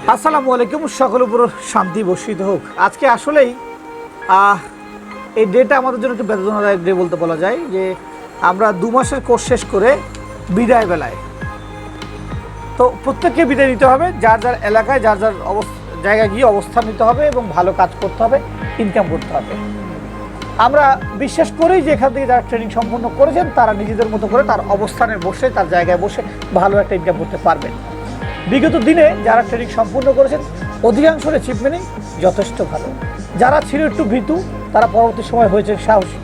আসসালামু আলাইকুম, সকলের উপর শান্তি বর্ষিত হোক। আজকে আসলেই এই ডেটা আমাদের জন্য একটু বেদনাদায়ক ডে বলতে বলা যায় যে আমরা 2 মাসের কোর্স শেষ করে বিদায় বেলায়, তো প্রত্যেককে বিদায় নিতে হবে, যার যার এলাকায় যার যার জায়গায় গিয়ে অবস্থান নিতে হবে এবং ভালো কাজ করতে হবে, ইনকাম করতে হবে। আমরা বিশ্বাস করি যে এখান থেকে যারা ট্রেনিং সম্পন্ন করেছেন তারা নিজেদের মতো করে তার অবস্থানে বসে তার জায়গায় বসে ভালো একটা ইনকাম করতে পারবেন। বিগত দিনে যারা ট্রেনিং সম্পূর্ণ করেছেন অধিকাংশের অ্যাচিভমেন্টই যথেষ্ট ভালো। যারা ছিল একটু ভীতু তারা পরবর্তী সময় হয়েছেন সাহসী,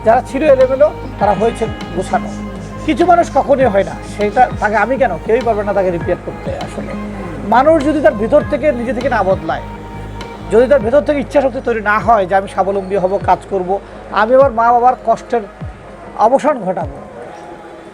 যারা ছিল এলোমেলো তারা হয়েছেন গোছানো। কিছু মানুষ কখনোই হয় না, সেটা তাকে আমি কেন কেউই পারবে না তাকে রিপেয়ার করতে। আসলে মানুষ যদি তার ভিতর থেকে নিজে থেকে না বদলায়, যদি তার ভেতর থেকে ইচ্ছা শক্তি তৈরি না হয় যে আমি স্বাবলম্বী হব, কাজ করব, আমি আমার মা বাবার কষ্টের অবসান ঘটাবো,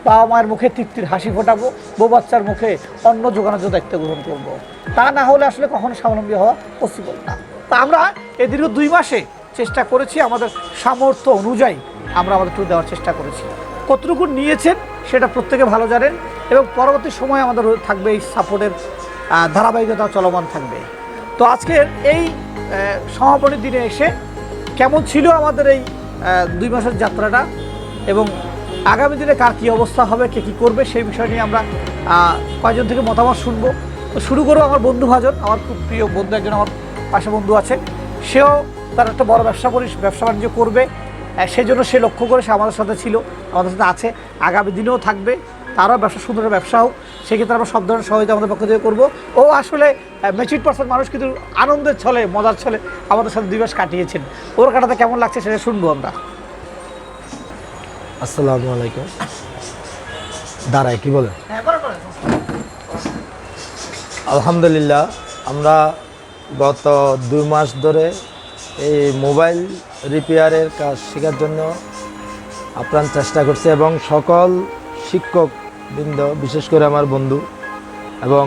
বাবা মায়ের মুখে তৃপ্তির হাসি ফোটাবো, বউ বাচ্চার মুখে অন্ন জোগানোর জন্য দায়িত্ব গ্রহণ করবো, তা না হলে আসলে কখনো স্বাবলম্বী হওয়া পসিবল না। তা আমরা এই দীর্ঘ 2 মাসে চেষ্টা করেছি, আমাদের সামর্থ্য অনুযায়ী আমরা আমাদের ট্যুর দেওয়ার চেষ্টা করেছি। কতটুকু নিয়েছেন সেটা প্রত্যেকে ভালো জানেন এবং পরবর্তী সময় আমাদের থাকবে এই সাপোর্টের ধারাবাহিকতা চলমান থাকবে। তো আজকের এই সমাপনের দিনে এসে কেমন ছিল আমাদের এই 2 মাসের যাত্রাটা এবং আগামী দিনে কার কী অবস্থা হবে, কে কী করবে সেই বিষয় নিয়ে আমরা কয়েকজন থেকে মতামত শুনবো। তো শুরু করবো আমার বন্ধু ভাজন, আমার খুব প্রিয় বন্ধু, একজন আমার পাশে বন্ধু আছে, সেও তার একটা বড় ব্যবসা বাণিজ্য করবে, সেই জন্য সে লক্ষ্য করে সে আমাদের সাথে ছিল, আমাদের সাথে আছে, আগামী দিনেও থাকবে। তারও ব্যবসা সুন্দর ব্যবসা হোক, সেক্ষেত্রে আমরা সব ধরনের সহযোগিতা আমাদের পক্ষ থেকে করবো। ও আসলে ম্যাচিউরড পার্সন মানুষ, কিন্তু আনন্দের ছলে মজার ছলে আমাদের সাথে 2 মাস কাটিয়েছেন। ওর কাটাতে কেমন লাগছে সেটা শুনবো আমরা। আসসালামু আলাইকুম। দাঁড়ায় কি বলে? আলহামদুলিল্লাহ, আমরা গত 2 মাস ধরে এই মোবাইল রিপেয়ারের কাজ শেখার জন্য আপ্রাণ চেষ্টা করছি এবং সকল শিক্ষকবৃন্দ, বিশেষ করে আমার বন্ধু এবং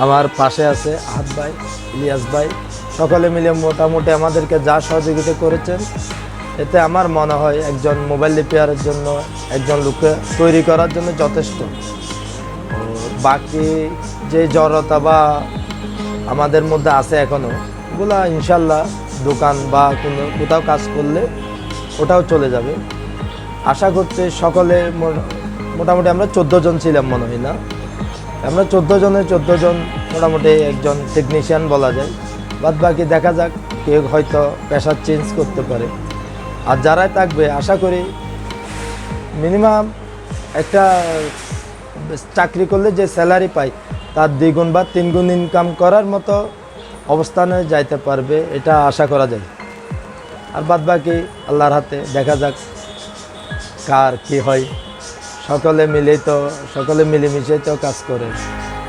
আমার পাশে আছে আহাদ ভাই, ইলিয়াস ভাই, সকলে মিলে মোটামুটি আমাদেরকে যা সহযোগিতা করেছেন, এতে আমার মনে হয় একজন মোবাইল রিপেয়ারের জন্য একজন লোককে তৈরি করার জন্য যথেষ্ট। বাকি যে জড়তা বা আমাদের মধ্যে আছে এখনও, ওগুলা ইনশাল্লাহ দোকান বা কোথাও কাজ করলে ওটাও চলে যাবে। আশা করছি সকলে মোটামুটি আমরা 14 জন ছিলাম মনে হয় না, আমরা 14 জনের 14 জন মোটামুটি একজন টেকনিশিয়ান বলা যায়। বাদ বাকি দেখা যাক, কেউ হয়তো পেশা চেঞ্জ করতে পারে। আর যারাই থাকবে আশা করি মিনিমাম একটা চাকরি করলে যে স্যালারি পাই তার 2 গুণ বা 3 গুণ ইনকাম করার মতো অবস্থানে যাইতে পারবে, এটা আশা করা যায়। আর বাদ বাকি আল্লাহর হাতে, দেখা যাক কার কি হয়। সকলে মিলেমিশে তো কাজ করে।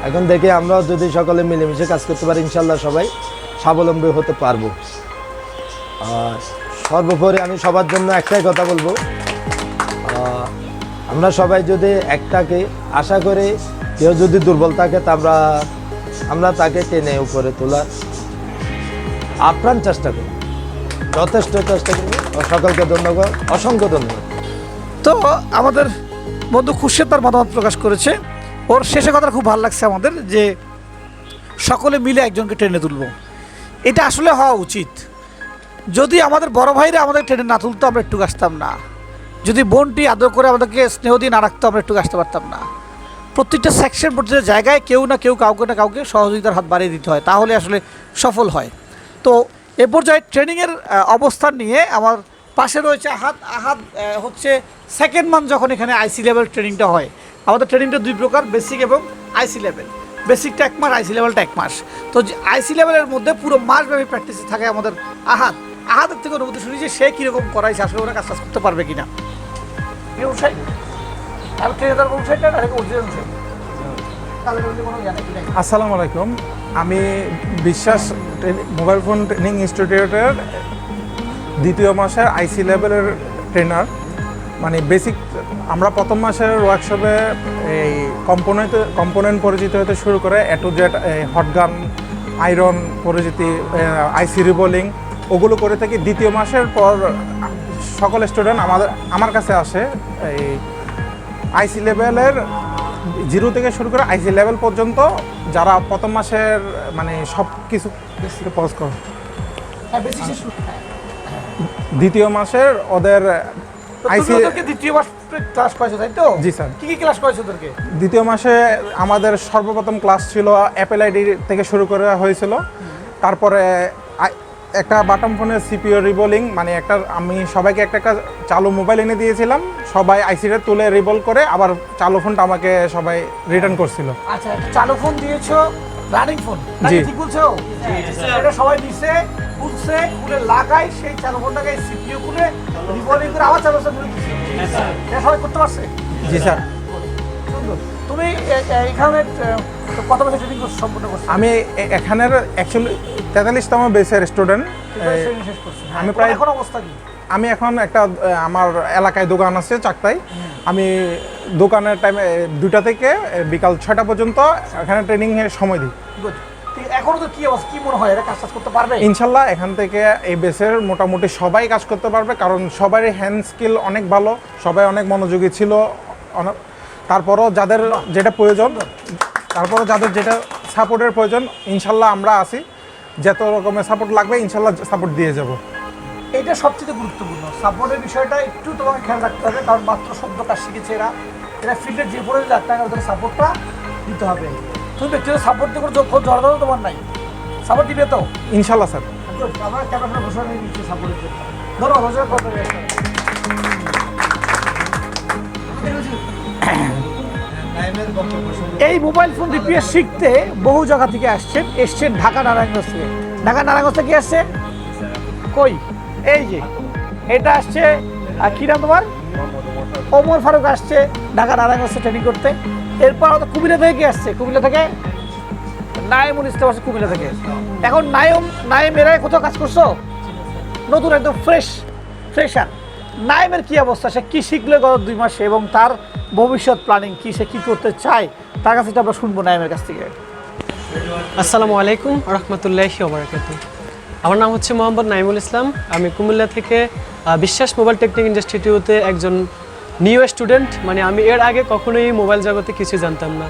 এখন দেখি আমরাও যদি সকলে মিলেমিশে কাজ করতে পারি, ইনশাল্লাহ সবাই স্বাবলম্বী হতে পারবো। আর সর্বোপরি আমি সবার জন্য একটাই কথা বলবো, আমরা সবাই যদি একটাকে আশা করে কেউ যদি দুর্বল থাকে তা আমরা তাকে টেনে উপরে তোলার আপ্রাণ চেষ্টা করি, যথেষ্ট চেষ্টা করি। সকলকে ধন্যবাদ, অসংখ্য ধন্যবাদ। তো আমাদের বন্ধু খুরশেদ তার মতামত প্রকাশ করেছে, ওর শেষে কথা খুব ভালো লাগছে আমাদের, যে সকলে মিলে একজনকে ট্রেনে তুলবো। এটা আসলে হওয়া উচিত। যদি আমাদের বড় ভাইরা আমাদের ট্রেনে না তুলতো আমরা একটু আসতাম না, যদি বোনটি আদর করে আমাদেরকে স্নেহ দিয়ে না রাখতো আমরা একটু আসতে পারতাম না। প্রত্যেকটা সেকশন, প্রত্যেকটা জায়গায় কেউ না কেউ কাউকে না কাউকে সহযোগিতার হাত বাড়িয়ে দিতে হয়, তাহলে আসলে সফল হয়। তো এ পর্যায়ে ট্রেনিংয়ের অবস্থান নিয়ে আমার পাশে রয়েছে আহাদ হচ্ছে 2nd মান্থ যখন এখানে আইসি লেভেল ট্রেনিংটা হয়। আমাদের ট্রেনিংটা 2 প্রকার, বেসিক এবং আইসি লেভেল। বেসিকটা 1 মাস, আইসি লেভেলটা 1 মাস। তো আইসি লেভেলের মধ্যে পুরো মাসব্যাপী প্র্যাকটিসে থাকে আমাদের আহাদের থেকে অনুভূতি শুনি যে সে কীরকম করাইছে, আসলে ওরা কাজ করতে পারবে কিনা। আসসালামু আলাইকুম, আমি বিশ্বাস মোবাইল ফোন ট্রেনিং ইনস্টিটিউটের 2য় মাসের আইসি লেভেলের ট্রেনার। মানে বেসিক আমরা 1ম মাসের ওয়ার্কশপে এই কম্পোনেন্ট পরিচিত হতে শুরু করে A to Z, hot gun, iron পরিচিতি, আইসি রিবোলিং, ওগুলো করে থাকি। 2য় মাসের পর সকল স্টুডেন্ট আমার কাছে আসে এই আইসি লেভেলের জিরো থেকে শুরু করে আইসি লেভেল পর্যন্ত যারা প্রথম মাসের মানে সব কিছু পজ করে, হ্যাঁ বেসিক শুরু। দ্বিতীয় মাসের ওদের আইসি দ্বিতীয় মাস ক্লাস করেছো তাই তো? জি স্যার। কি কি ক্লাস করেছো তোদেরকে? দ্বিতীয় মাসে আমাদের সর্বপ্রথম ক্লাস ছিল অ্যাপেল আইডি থেকে শুরু করা হয়েছিল। তারপরে একটা বাটন ফোনের সিপিইউ রিবোলিং, মানে একটা আমি সবাইকে একটা একটা চালু মোবাইল এনে দিয়েছিলাম, সবাই আইসিটা তুলে রিবল করে আবার চালু ফোনটা আমাকে সবাই রিটার্ন করছিল। আচ্ছা, চালু ফোন দিয়েছো, রানিং ফোন, জি। ঠিক বলছো? এটা সবাই নিছে, খুলছে, খুলে লাগাই সেই চালু ফোনটাকে সিপিইউ খুলে রিবোলিং করে আবার চালু ফোন দিয়েছে। এটা সবাই করতে পারছে? জি স্যার। সুন্দর। তুমি এখানে কত বছর ট্রেনিং সম্পূর্ণ করছো? আমি এখানের অ্যাকচুয়ালি 43তম বেসের স্টুডেন্ট। আমি প্রায় এখন অবস্থা কি? আমি এখন একটা আমার এলাকায় দোকান আছে চাকতায়, আমি দোকানের টাইমে 2টা থেকে বিকাল 6টা পর্যন্ত এখানে ট্রেনিংয়ের সময় দিই। এখন তো কি অবস্থা, কি মনে হয় এরা কাজ করতে পারবে? ইনশাল্লাহ এখান থেকে এই বেসের মোটামুটি সবাই কাজ করতে পারবে, কারণ সবারই হ্যান্ড স্কিল অনেক ভালো, সবাই অনেক মনোযোগী ছিল। তারপরও যাদের যেটা প্রয়োজন, তারপরও যাদের যেটা সাপোর্টের প্রয়োজন, ইনশাল্লাহ আমরা আছি, যত রকমের সাপোর্ট লাগবে ইনশাল্লাহ সাপোর্ট দিয়ে যাব। এটা সবচেয়ে গুরুত্বপূর্ণ, সাপোর্টের বিষয়টা একটু তোমাকে খেয়াল রাখতে হবে, কারণ মাত্র শব্দ কাজ শিখেছে এরা ফিল্ডে যে পড়ে যাক না ওদের সাপোর্টটা দিতে হবে। তুমি ব্যক্তিগত সাপোর্ট দিয়ে কোনো খোঁজ ধরা ধরো তোমার নাই, সাপোর্ট দিবে তো? ইনশাল্লাহ স্যার। আমরা ক্যামেরা ঘোষণা নিয়ে নিচ্ছি সাপোর্টের জন্য। ধন্যবাদ, ঘোষণা করতে হবে। এই মোবাইল ফোন রিপেয়ার শিখতে বহু জায়গা থেকে এসছেন ঢাকা নারায়ণগঞ্জ থেকে। ঢাকা নারায়ণগঞ্জ থেকে আসছে কই? এই যে এটা আসছে, কি নাম তোমার? ওমর ফারুক আসছে ঢাকা নারায়ণগঞ্জে ট্রেনিং করতে। এরপর হয়তো কুমিল্লা থেকে কি আসছে? কুমিল্লা থেকে নাইমুল ইসলাম আসছে কুমিল্লা থেকে। এখন নাইম এরা কোথাও কাজ করছো? নতুন একদম ফ্রেশার নাইমের কি অবস্থা, সে কি শিখলো গত 2 মাসে এবং তার ভবিষ্যৎ প্ল্যানিং কি, সে কি করতে চায়, তার কাছে আমরা শুনবো নাইমের কাছ থেকে। আসসালামু আলাইকুম রহমতুল্লাহি ওয়া বারাকাতুহু। আমার নাম হচ্ছে মোহাম্মদ নাইমুল ইসলাম। আমি কুমিল্লা থেকে বিশ্বাস মোবাইল টেকনিক ইনস্টিটিউটে একজন নিউ স্টুডেন্ট। মানে আমি এর আগে কখনোই মোবাইল জগতে কিছু জানতাম না।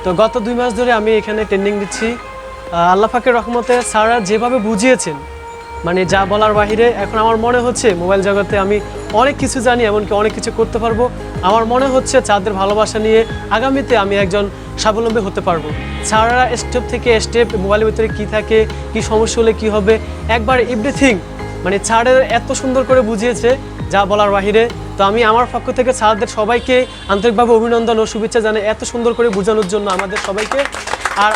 তো গত 2 মাস ধরে আমি এখানে ট্রেনিং দিচ্ছি। আল্লাহ পাকের রহমতে স্যাররা যেভাবে বুঝিয়েছেন, মানে যা বলার বাহিরে। এখন আমার মনে হচ্ছে মোবাইল জগতে আমি অনেক কিছু জানি, এমনকি অনেক কিছু করতে পারবো। আমার মনে হচ্ছে তাদের ভালোবাসা নিয়ে আগামীতে আমি একজন স্বাবলম্বী হতে পারবো। স্যাররা স্টেপ থেকে স্টেপ মোবাইলের ভিতরে কী থাকে, কী সমস্যা হলে কী হবে, একবার এভরিথিং মানে স্যারের এত সুন্দর করে বুঝিয়েছে যা বলার বাহিরে। তো আমি আমার পক্ষ থেকে স্যারদের সবাইকে আন্তরিকভাবে অভিনন্দন ও শুভেচ্ছা জানাই এত সুন্দর করে বোঝানোর জন্য আমাদের সবাইকে। আর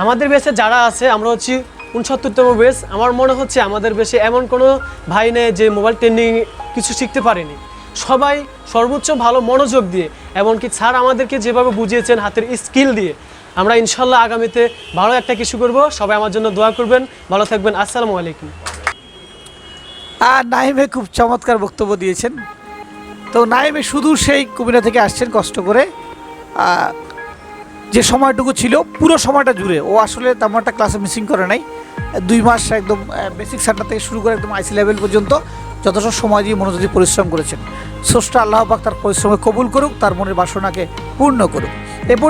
আমাদের বেসে যারা আছে, আমরা হচ্ছি 69তম বেস। আমার মনে হচ্ছে আমাদের বেশে এমন কোনো ভাই নেই যে মোবাইল ট্রেনিং কিছু শিখতে পারেনি। সবাই সর্বোচ্চ ভালো মনোযোগ দিয়ে, এমনকি স্যার আমাদেরকে যেভাবে বুঝিয়েছেন হাতের স্কিল দিয়ে, আমরা ইনশাল্লাহ আগামীতে ভালো একটা কিছু করব। সবাই আমার জন্য দোয়া করবেন, ভালো থাকবেন। আসসালামু আলাইকুম। নাইমে খুব চমৎকার বক্তব্য দিয়েছেন। তো নাইমে শুধু সেই কুমিল্লা থেকে আসছেন কষ্ট করে, যে সময়টুকু ছিল পুরো সময়টা জুড়ে ও আসলে তেমন একটা ক্লাসে মিসিং করে নাই। 2 মাস একদম বেসিক সেন্টার থেকে শুরু করে একদম আইসি লেভেল পর্যন্ত যথেষ্ট সময় দিয়ে মনোযোগী পরিশ্রম করেছেন। স্রষ্টা আল্লাহ পাক তার পরিশ্রমে কবুল করুক, তার মনের বাসনাকে পূর্ণ করুক। এরপর